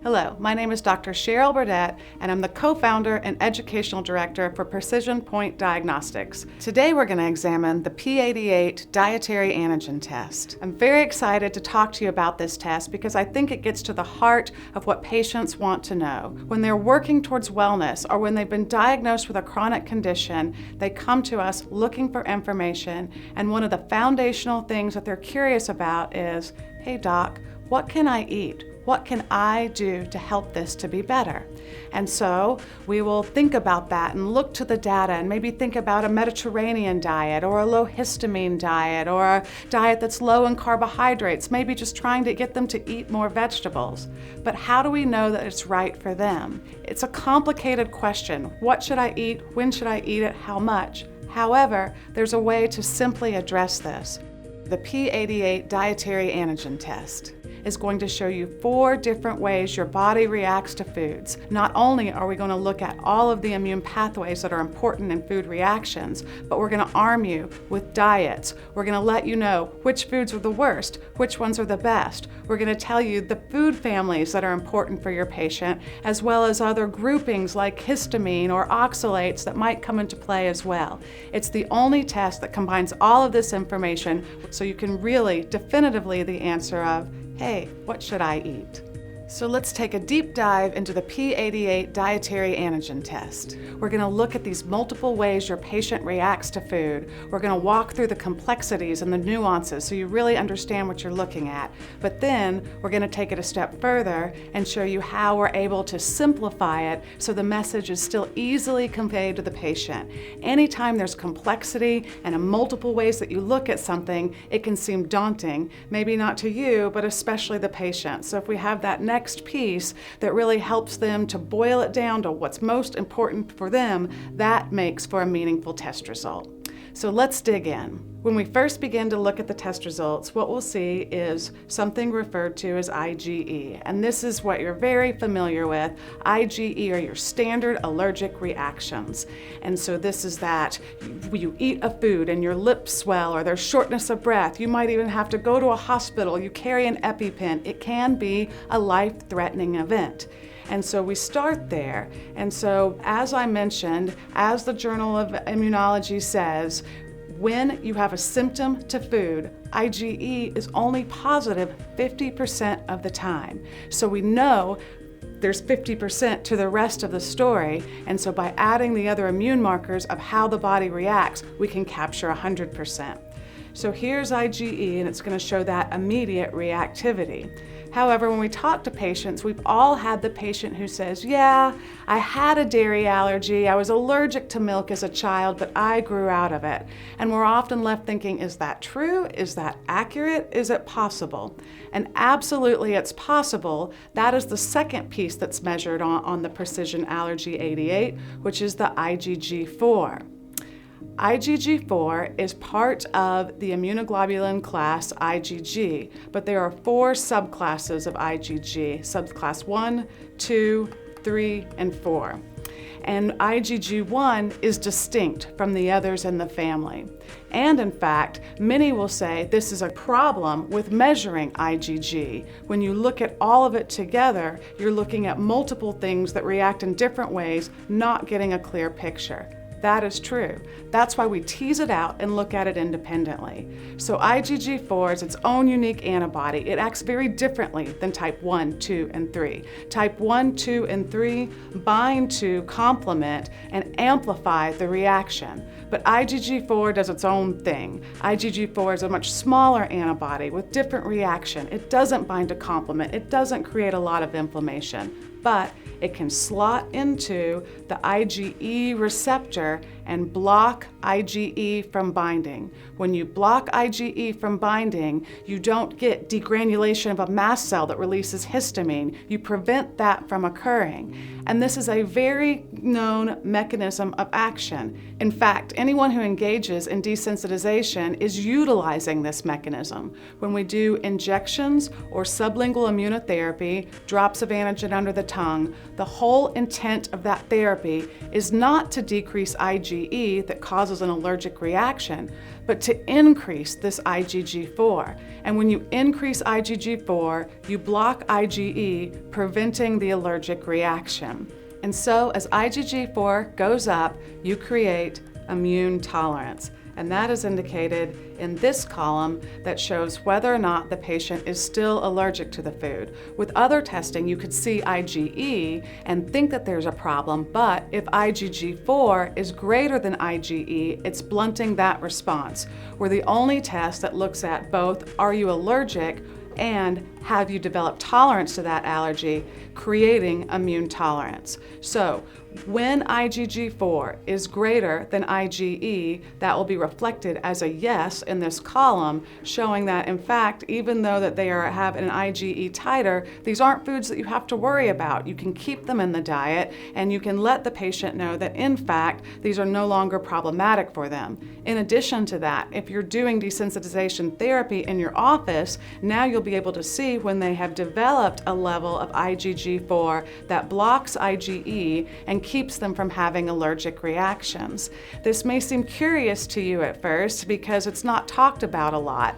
Hello, my name is Dr. Cheryl Burdette, and I'm the co-founder and educational director for Precision Point Diagnostics. Today we're going to examine the P88 Dietary Antigen Test. I'm very excited to talk to you about this test because I think it gets to the heart of what patients want to know. When they're working towards wellness or when they've been diagnosed with a chronic condition, they come to us looking for information, and one of the foundational things that they're curious about is, hey doc, what can I eat? What can I do to help this to be better? And so we will think about that and look to the data and maybe think about a Mediterranean diet or a low histamine diet or a diet that's low in carbohydrates, maybe just trying to get them to eat more vegetables. But how do we know that it's right for them? It's a complicated question. What should I eat? When should I eat it? How much? However, there's a way to simply address this. The P88 Dietary Antigen Test is going to show you 4 different ways your body reacts to foods. Not only are we going to look at all of the immune pathways that are important in food reactions, but we're going to arm you with diets. We're going to let you know which foods are the worst, which ones are the best. We're going to tell you the food families that are important for your patient, as well as other groupings like histamine or oxalates that might come into play as well. It's the only test that combines all of this information so you can really definitively the answer of, hey, what should I eat? So let's take a deep dive into the P88 Dietary Antigen Test. We're going to look at these multiple ways your patient reacts to food. We're going to walk through the complexities and the nuances so you really understand what you're looking at. But then we're going to take it a step further and show you how we're able to simplify it so the message is still easily conveyed to the patient. Anytime there's complexity and multiple ways that you look at something, it can seem daunting, maybe not to you, but especially the patient. So if we have that next piece that really helps them to boil it down to what's most important for them, that makes for a meaningful test result. So let's dig in. When we first begin to look at the test results, what we'll see is something referred to as IgE, and this is what you're very familiar with. IgE are your standard allergic reactions. And so this is that you eat a food and your lips swell or there's shortness of breath. You might even have to go to a hospital. You carry an EpiPen. It can be a life-threatening event. And so we start there. And so as I mentioned, as the Journal of Immunology says, when you have a symptom to food, IgE is only positive 50% of the time. So we know there's 50% to the rest of the story, and so by adding the other immune markers of how the body reacts, we can capture 100%. So here's IgE, and it's going to show that immediate reactivity. However, when we talk to patients, we've all had the patient who says, yeah, I had a dairy allergy, I was allergic to milk as a child, but I grew out of it. And we're often left thinking, is that true? Is that accurate? Is it possible? And absolutely it's possible. That is the second piece that's measured on the Precision Allergy 88, which is the IgG4. IgG4 is part of the immunoglobulin class IgG, but there are 4 subclasses of IgG, subclass 1, 2, 3, and 4. And IgG1 is distinct from the others in the family. And in fact, many will say this is a problem with measuring IgG. When you look at all of it together, you're looking at multiple things that react in different ways, not getting a clear picture. That is true. That's why we tease it out and look at it independently. So IgG4 is its own unique antibody. It acts very differently than type 1, 2, and 3. Type 1, 2, and 3 bind to, complement, and amplify the reaction. But IgG4 does its own thing. IgG4 is a much smaller antibody with different reaction. It doesn't bind to complement. It doesn't create a lot of inflammation, but it can slot into the IgE receptor and block IgE from binding. When you block IgE from binding, you don't get degranulation of a mast cell that releases histamine. You prevent that from occurring. And this is a very known mechanism of action. In fact, anyone who engages in desensitization is utilizing this mechanism. When we do injections or sublingual immunotherapy, drops of antigen under the tongue, the whole intent of that therapy is not to decrease IgE IgE that causes an allergic reaction, but to increase this IgG4. And when you increase IgG4, you block IgE, preventing the allergic reaction. And so as IgG4 goes up, you create immune tolerance. And that is indicated in this column that shows whether or not the patient is still allergic to the food. With other testing, you could see IgE and think that there's a problem, but if IgG4 is greater than IgE, it's blunting that response. We're the only test that looks at both, are you allergic, and have you developed tolerance to that allergy, creating immune tolerance. So when IgG4 is greater than IgE, that will be reflected as a yes in this column, showing that in fact, even though that they have an IgE titer, these aren't foods that you have to worry about. You can keep them in the diet, and you can let the patient know that in fact, these are no longer problematic for them. In addition to that, if you're doing desensitization therapy in your office, now you'll be able to see when they have developed a level of IgG4 that blocks IgE and keeps them from having allergic reactions. This may seem curious to you at first because it's not talked about a lot,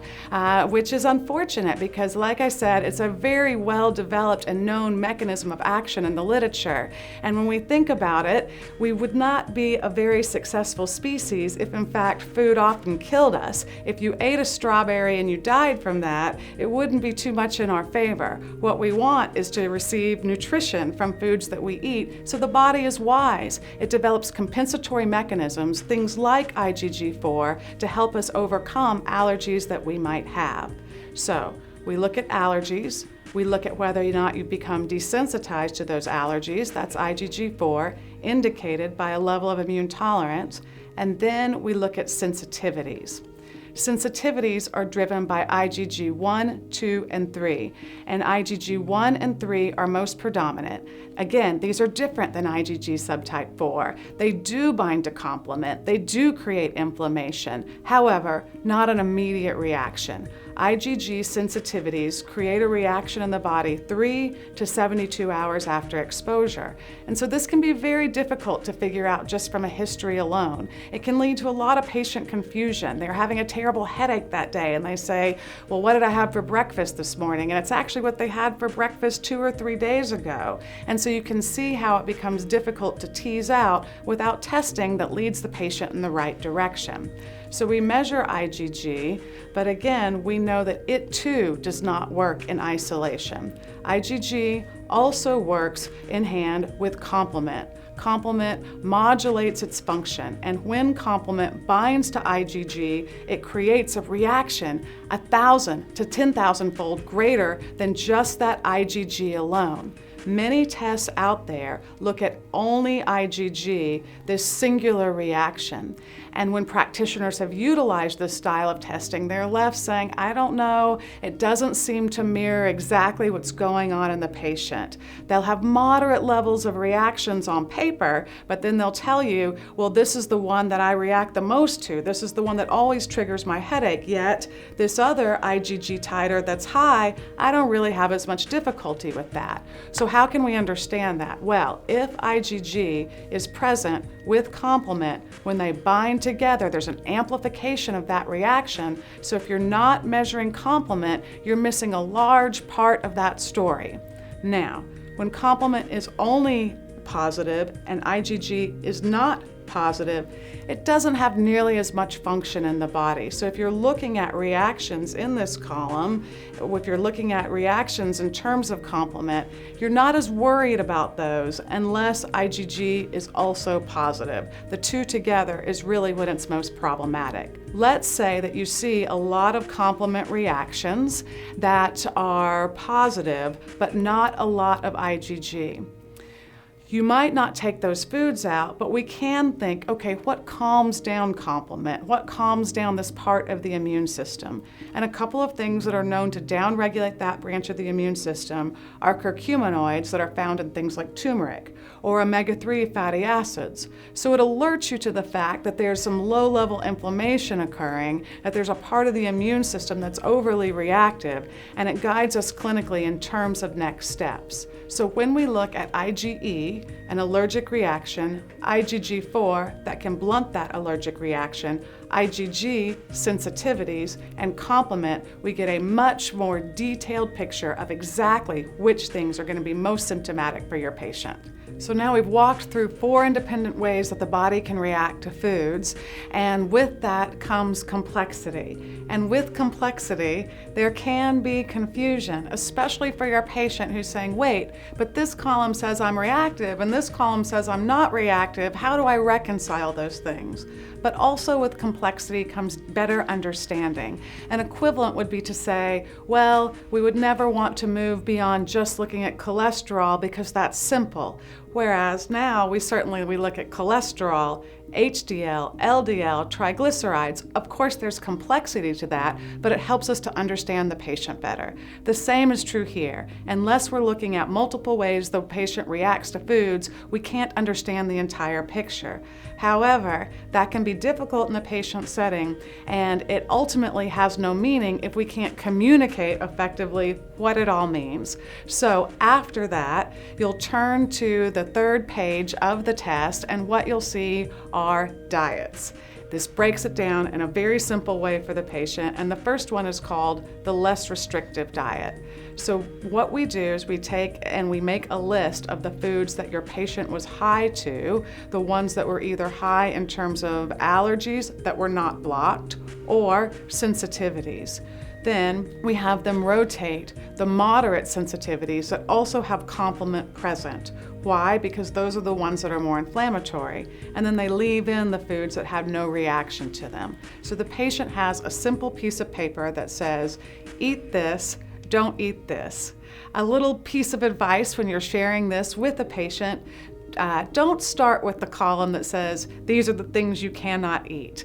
which is unfortunate because, like I said, it's a very well developed and known mechanism of action in the literature. And when we think about it, we would not be a very successful species if in fact food often killed us. If you ate a strawberry and you died from that, it wouldn't be too much in our favor. What we want is to receive nutrition from foods that we eat, so the body is wise. It develops compensatory mechanisms, things like IgG4, to help us overcome allergies that we might have. So we look at allergies, we look at whether or not you become desensitized to those allergies, that's IgG4, indicated by a level of immune tolerance, and then we look at sensitivities. Sensitivities are driven by IgG 1, 2, and 3, and IgG 1 and 3 are most predominant. Again, these are different than IgG subtype 4. They do bind to complement, they do create inflammation, however, not an immediate reaction. IgG sensitivities create a reaction in the body 3 to 72 hours after exposure. And so this can be very difficult to figure out just from a history alone. It can lead to a lot of patient confusion. They're having a terrible headache that day and they say, well, what did I have for breakfast this morning? And it's actually what they had for breakfast 2 or 3 days ago. And so you can see how it becomes difficult to tease out without testing that leads the patient in the right direction. So we measure IgG, but again, we know that it too does not work in isolation. IgG also works in hand with complement. Complement modulates its function, and when complement binds to IgG, it creates a reaction 1,000 to 10,000-fold greater than just that IgG alone. Many tests out there look at only IgG, this singular reaction. And when practitioners have utilized this style of testing, they're left saying, I don't know, it doesn't seem to mirror exactly what's going on in the patient. They'll have moderate levels of reactions on paper, but then they'll tell you, well, this is the one that I react the most to. This is the one that always triggers my headache, yet this other IgG titer that's high, I don't really have as much difficulty with that. So how can we understand that? Well, if IgG is present with complement, when they bind together, there's an amplification of that reaction. So if you're not measuring complement, you're missing a large part of that story. Now, when complement is only positive and IgG is not positive, it doesn't have nearly as much function in the body. So if you're looking at reactions in this column, if you're looking at reactions in terms of complement, you're not as worried about those unless IgG is also positive. The two together is really when it's most problematic. Let's say that you see a lot of complement reactions that are positive, but not a lot of IgG. You might not take those foods out, but we can think, okay, what calms down complement? What calms down this part of the immune system? And a couple of things that are known to downregulate that branch of the immune system are curcuminoids that are found in things like turmeric or omega-3 fatty acids. So it alerts you to the fact that there's some low-level inflammation occurring, that there's a part of the immune system that's overly reactive, and it guides us clinically in terms of next steps. So when we look at IgE, IgE, an allergic reaction, IgG4 that can blunt that allergic reaction, IgG, sensitivities, and complement, we get a much more detailed picture of exactly which things are going to be most symptomatic for your patient. So now we've walked through 4 independent ways that the body can react to foods, and with that comes complexity. And with complexity, there can be confusion, especially for your patient who's saying, wait, but this column says I'm reactive and this column says I'm not reactive. How do I reconcile those things? But also with complexity comes better understanding. An equivalent would be to say, well, we would never want to move beyond just looking at cholesterol because that's simple. Whereas now we look at cholesterol, HDL, LDL, triglycerides. Of course, there's complexity to that, but it helps us to understand the patient better. The same is true here. Unless we're looking at multiple ways the patient reacts to foods, we can't understand the entire picture. However, that can be difficult in a patient setting, and it ultimately has no meaning if we can't communicate effectively what it all means. So after that, you'll turn to the 3rd page of the test, and what you'll see are diets. This breaks it down in a very simple way for the patient, and the first one is called the less restrictive diet. So what we do is we take and we make a list of the foods that your patient was high to, the ones that were either high in terms of allergies that were not blocked or sensitivities. Then we have them rotate the moderate sensitivities that also have complement present. Why? Because those are the ones that are more inflammatory. And then they leave in the foods that have no reaction to them. So the patient has a simple piece of paper that says, eat this, don't eat this. A little piece of advice when you're sharing this with a patient, don't start with the column that says, these are the things you cannot eat.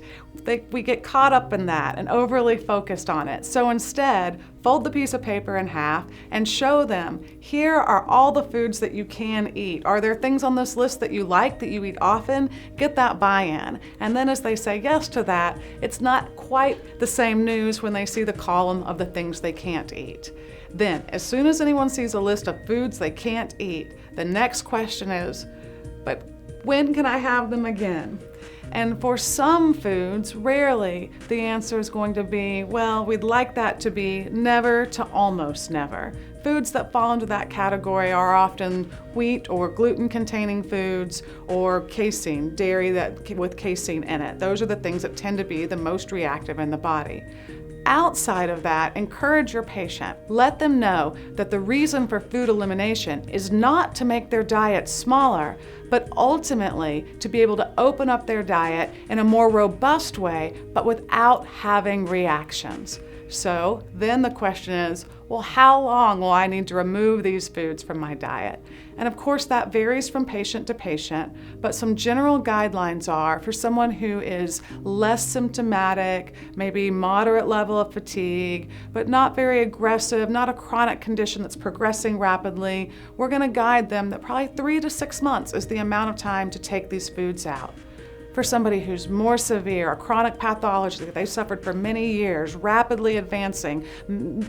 We get caught up in that and overly focused on it. So instead, fold the piece of paper in half and show them, here are all the foods that you can eat. Are there things on this list that you like, that you eat often? Get that buy-in. And then as they say yes to that, it's not quite the same news when they see the column of the things they can't eat. Then, as soon as anyone sees a list of foods they can't eat, the next question is, but when can I have them again? And for some foods, rarely, the answer is going to be, well, we'd like that to be never to almost never. Foods that fall into that category are often wheat or gluten-containing foods or casein, dairy with casein in it. Those are the things that tend to be the most reactive in the body. Outside of that, encourage your patient. Let them know that the reason for food elimination is not to make their diet smaller, but ultimately to be able to open up their diet in a more robust way, but without having reactions. So then the question is, well, how long will I need to remove these foods from my diet? And of course that varies from patient to patient, but some general guidelines are for someone who is less symptomatic, maybe moderate level of fatigue, but not very aggressive, not a chronic condition that's progressing rapidly, we're going to guide them that probably 3 to 6 months is the amount of time to take these foods out. For somebody who's more severe, a chronic pathology that they suffered for many years, rapidly advancing,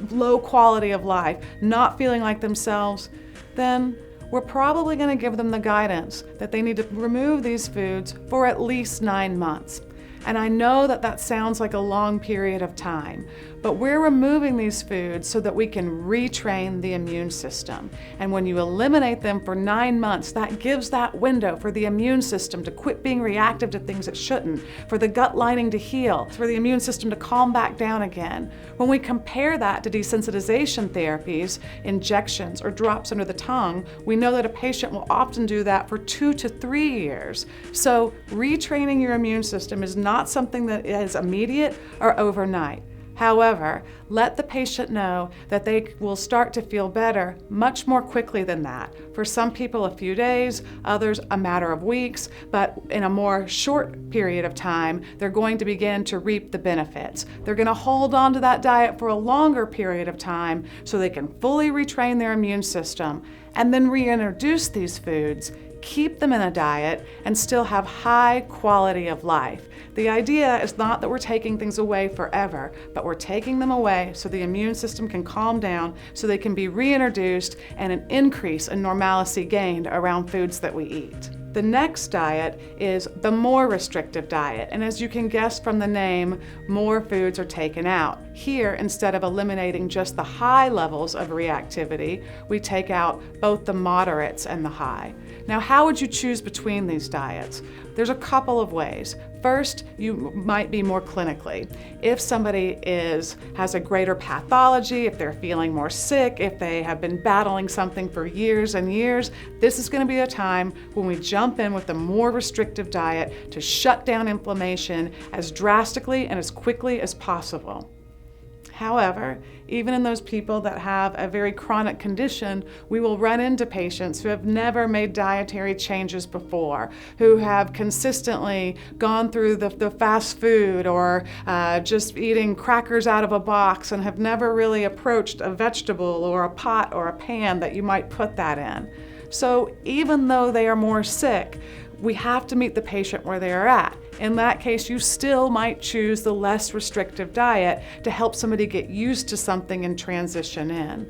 low quality of life, not feeling like themselves, then we're probably going to give them the guidance that they need to remove these foods for at least 9 months. And I know that that sounds like a long period of time, but we're removing these foods so that we can retrain the immune system. And when you eliminate them for 9 months, that gives that window for the immune system to quit being reactive to things it shouldn't, for the gut lining to heal, for the immune system to calm back down again. When we compare that to desensitization therapies, injections, or drops under the tongue, we know that a patient will often do that for 2 to 3 years. So retraining your immune system is not something that is immediate or overnight. However, let the patient know that they will start to feel better much more quickly than that. For some people, a few days, others a matter of weeks, but in a more short period of time, they're going to begin to reap the benefits. They're going to hold on to that diet for a longer period of time so they can fully retrain their immune system and then reintroduce these foods, keep them in a diet and still have high quality of life. The idea is not that we're taking things away forever, but we're taking them away so the immune system can calm down, so they can be reintroduced and an increase in normalcy gained around foods that we eat. The next diet is the more restrictive diet, and as you can guess from the name, more foods are taken out. Here, instead of eliminating just the high levels of reactivity, we take out both the moderates and the high. Now, how would you choose between these diets? There's a couple of ways. First, you might be more clinically. If somebody has a greater pathology, if they're feeling more sick, if they have been battling something for years and years, this is going to be a time when we jump in with a more restrictive diet to shut down inflammation as drastically and as quickly as possible. However, even in those people that have a very chronic condition, we will run into patients who have never made dietary changes before, who have consistently gone through the fast food or just eating crackers out of a box and have never really approached a vegetable or a pot or a pan that you might put that in. So even though they are more sick, we have to meet the patient where they are at. In that case, you still might choose the less restrictive diet to help somebody get used to something and transition in.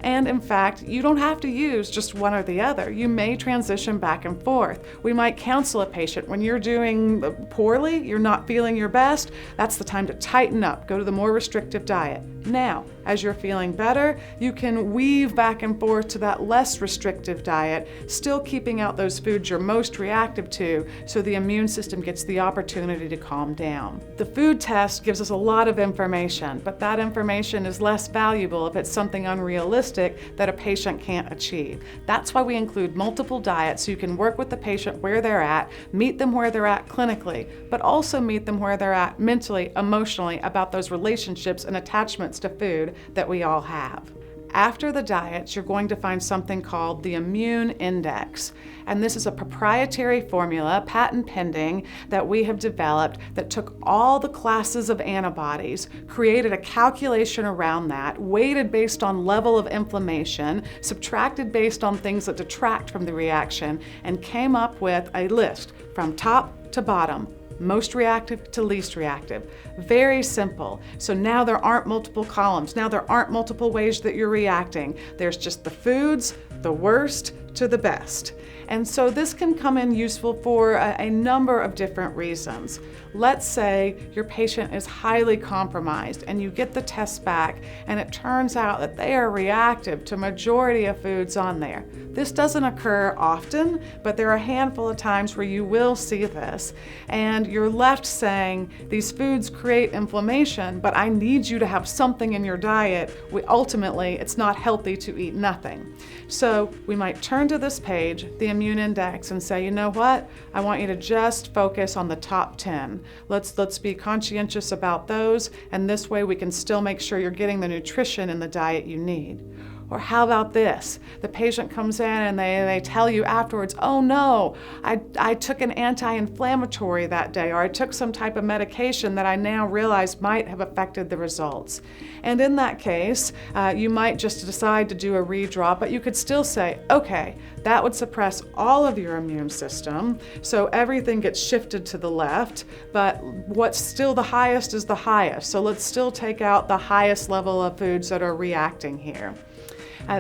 And in fact, you don't have to use just one or the other. You may transition back and forth. We might counsel a patient when you're doing poorly, you're not feeling your best, that's the time to tighten up, go to the more restrictive diet. Now, as you're feeling better, you can weave back and forth to that less restrictive diet, still keeping out those foods you're most reactive to so the immune system gets the opportunity to calm down. The food test gives us a lot of information, but that information is less valuable if it's something unrealistic that a patient can't achieve. That's why we include multiple diets so you can work with the patient where they're at, meet them where they're at clinically, but also meet them where they're at mentally, emotionally about those relationships and attachments to food that we all have. After the diets, you're going to find something called the Immune Index. And this is a proprietary formula, patent pending, that we have developed that took all the classes of antibodies, created a calculation around that, weighted based on level of inflammation, subtracted based on things that detract from the reaction, and came up with a list from top to bottom. Most reactive to least reactive. Very simple. So now there aren't multiple columns. Now there aren't multiple ways that you're reacting. There's just the foods, the worst to the best. And so this can come in useful for a number of different reasons. Let's say your patient is highly compromised and you get the test back and it turns out that they are reactive to majority of foods on there. This doesn't occur often, but there are a handful of times where you will see this. And you're left saying, these foods create inflammation, but I need you to have something in your diet. Ultimately, it's not healthy to eat nothing. So we might turn to this page, the Immune Index, and say, you know what? I want you to just focus on the top 10. Let's be conscientious about those, and this way we can still make sure you're getting the nutrition in the diet you need. Or how about this? The patient comes in and they tell you afterwards, oh no, I took an anti-inflammatory that day, or I took some type of medication that I now realize might have affected the results. And in that case, you might just decide to do a redraw, but you could still say, okay, that would suppress all of your immune system, so everything gets shifted to the left, but what's still the highest is the highest. So let's still take out the highest level of foods that are reacting here.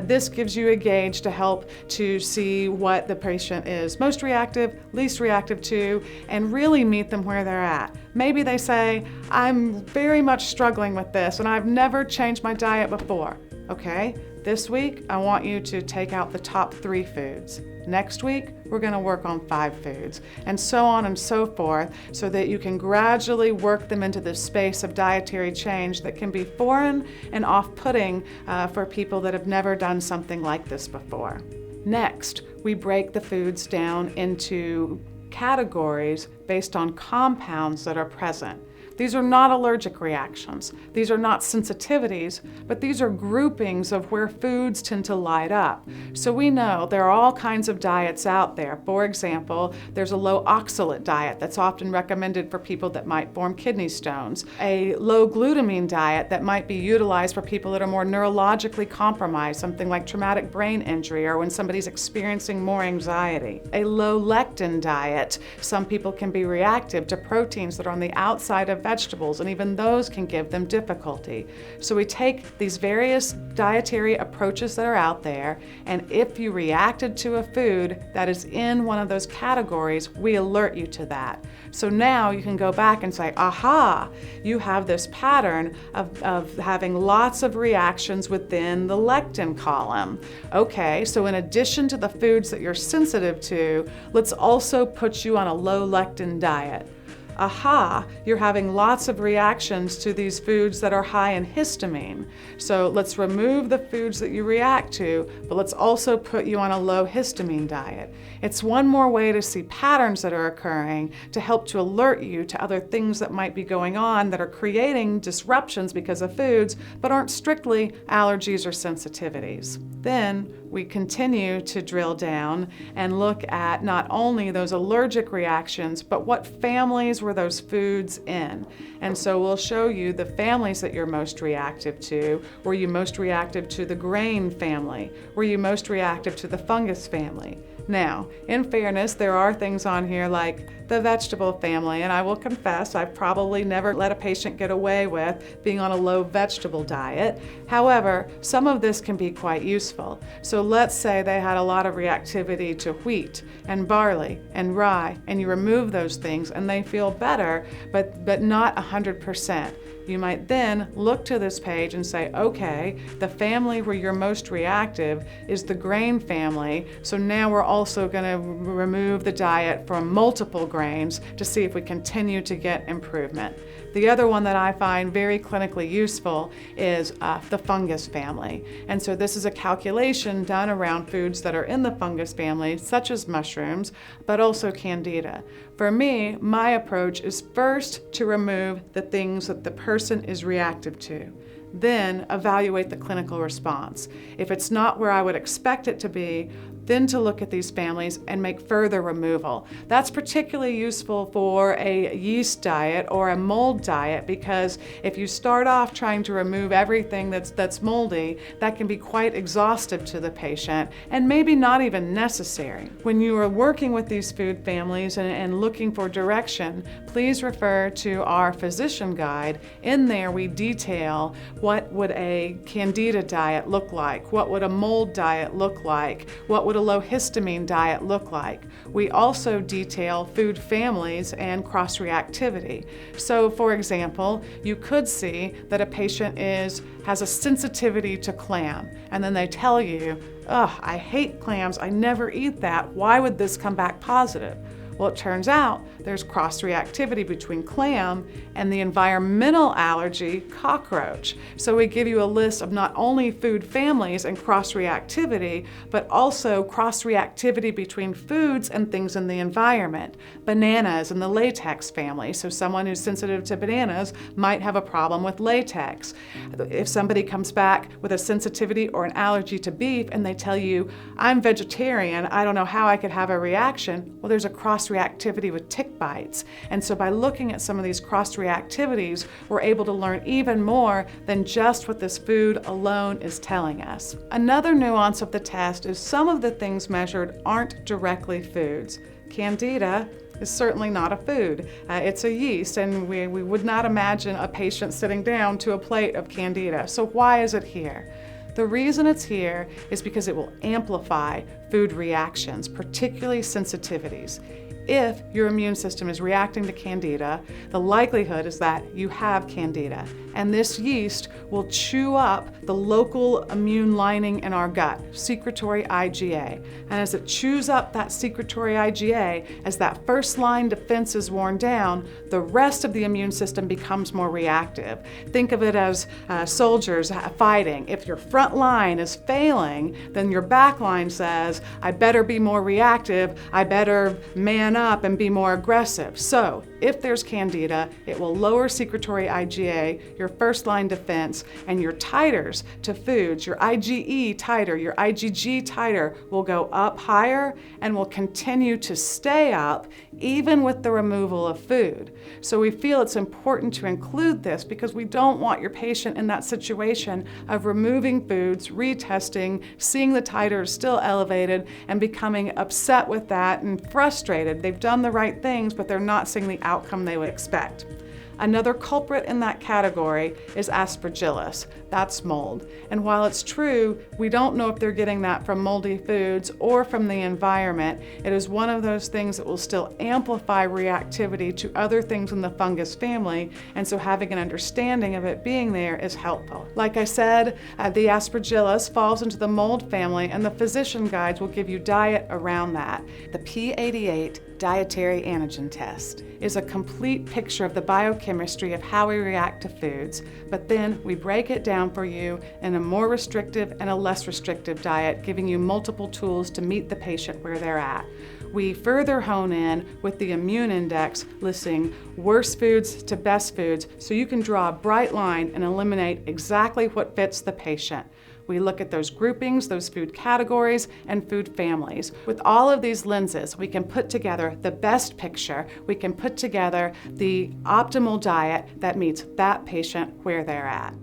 This gives you a gauge to help to see what the patient is most reactive, least reactive to, and really meet them where they're at. Maybe they say, I'm very much struggling with this and I've never changed my diet before. Okay, this week I want you to take out the top 3 foods. Next week, we're going to work on 5 foods, and so on and so forth, so that you can gradually work them into this space of dietary change that can be foreign and off-putting for people that have never done something like this before. Next, we break the foods down into categories based on compounds that are present. These are not allergic reactions. These are not sensitivities, but these are groupings of where foods tend to light up. So we know there are all kinds of diets out there. For example, there's a low oxalate diet that's often recommended for people that might form kidney stones, a low glutamine diet that might be utilized for people that are more neurologically compromised, something like traumatic brain injury or when somebody's experiencing more anxiety, a low lectin diet. Some people can be reactive to proteins that are on the outside of vegetables, and even those can give them difficulty. So we take these various dietary approaches that are out there, and if you reacted to a food that is in one of those categories, we alert you to that. So now you can go back and say, aha, you have this pattern of having lots of reactions within the lectin column. Okay, so in addition to the foods that you're sensitive to, let's also put you on a low lectin diet. Aha, you're having lots of reactions to these foods that are high in histamine. So let's remove the foods that you react to, but let's also put you on a low histamine diet. It's one more way to see patterns that are occurring to help to alert you to other things that might be going on that are creating disruptions because of foods, but aren't strictly allergies or sensitivities. Then we continue to drill down and look at not only those allergic reactions, but what families were those foods in. And so we'll show you the families that you're most reactive to. Were you most reactive to the grain family? Were you most reactive to the fungus family? Now, in fairness, there are things on here like the vegetable family, and I will confess I've probably never let a patient get away with being on a low vegetable diet. However, some of this can be quite useful. So let's say they had a lot of reactivity to wheat and barley and rye, and you remove those things and they feel better, but not 100%. You might then look to this page and say, okay, the family where you're most reactive is the grain family, so now we're also going to remove the diet from multiple grains to see if we continue to get improvement. The other one that I find very clinically useful is the fungus family. And so this is a calculation done around foods that are in the fungus family, such as mushrooms, but also candida. For me, my approach is first to remove the things that the person is reactive to. Then evaluate the clinical response. If it's not where I would expect it to be, then to look at these families and make further removal. That's particularly useful for a yeast diet or a mold diet, because if you start off trying to remove everything that's moldy, that can be quite exhaustive to the patient and maybe not even necessary. When you are working with these food families and looking for direction, please refer to our physician guide. In there we detail what would a candida diet look like, what would a mold diet look like, what would a low histamine diet look like. We also detail food families and cross-reactivity. So for example, you could see that a patient has a sensitivity to clam, and then they tell you, "Ugh, I hate clams, I never eat that. Why would this come back positive?" Well, it turns out there's cross-reactivity between clam and the environmental allergy cockroach. So we give you a list of not only food families and cross-reactivity, but also cross-reactivity between foods and things in the environment. Bananas and the latex family. So someone who's sensitive to bananas might have a problem with latex. If somebody comes back with a sensitivity or an allergy to beef and they tell you, "I'm vegetarian, I don't know how I could have a reaction," well, there's a cross-reactivity with tick bites. And so by looking at some of these cross-reactivities, we're able to learn even more than just what this food alone is telling us. Another nuance of the test is some of the things measured aren't directly foods. Candida is certainly not a food. It's a yeast, and we would not imagine a patient sitting down to a plate of candida. So why is it here? The reason it's here is because it will amplify food reactions, particularly sensitivities. If your immune system is reacting to candida, the likelihood is that you have candida. And this yeast will chew up the local immune lining in our gut, secretory IgA. And as it chews up that secretory IgA, as that first line defense is worn down, the rest of the immune system becomes more reactive. Think of it as soldiers fighting. If your front line is failing, then your back line says, I better be more reactive, I better man open up and be more aggressive. So if there's candida, it will lower secretory IgA, your first line defense, and your titers to foods, your IgE titer, your IgG titer will go up higher and will continue to stay up even with the removal of food. So we feel it's important to include this because we don't want your patient in that situation of removing foods, retesting, seeing the titers still elevated, and becoming upset with that and frustrated. They've done the right things, but they're not seeing the outcome they would expect. Another culprit in that category is Aspergillus. That's mold. And while it's true, we don't know if they're getting that from moldy foods or from the environment, it is one of those things that will still amplify reactivity to other things in the fungus family, and so having an understanding of it being there is helpful. Like I said, the Aspergillus falls into the mold family, and the physician guides will give you diet around that. The P88 Dietary Antigen Test is a complete picture of the biochemistry of how we react to foods, but then we break it down for you in a more restrictive and a less restrictive diet, giving you multiple tools to meet the patient where they're at. We further hone in with the immune index, listing worst foods to best foods, so you can draw a bright line and eliminate exactly what fits the patient. We look at those groupings, those food categories, and food families. With all of these lenses, we can put together the best picture. We can put together the optimal diet that meets that patient where they're at.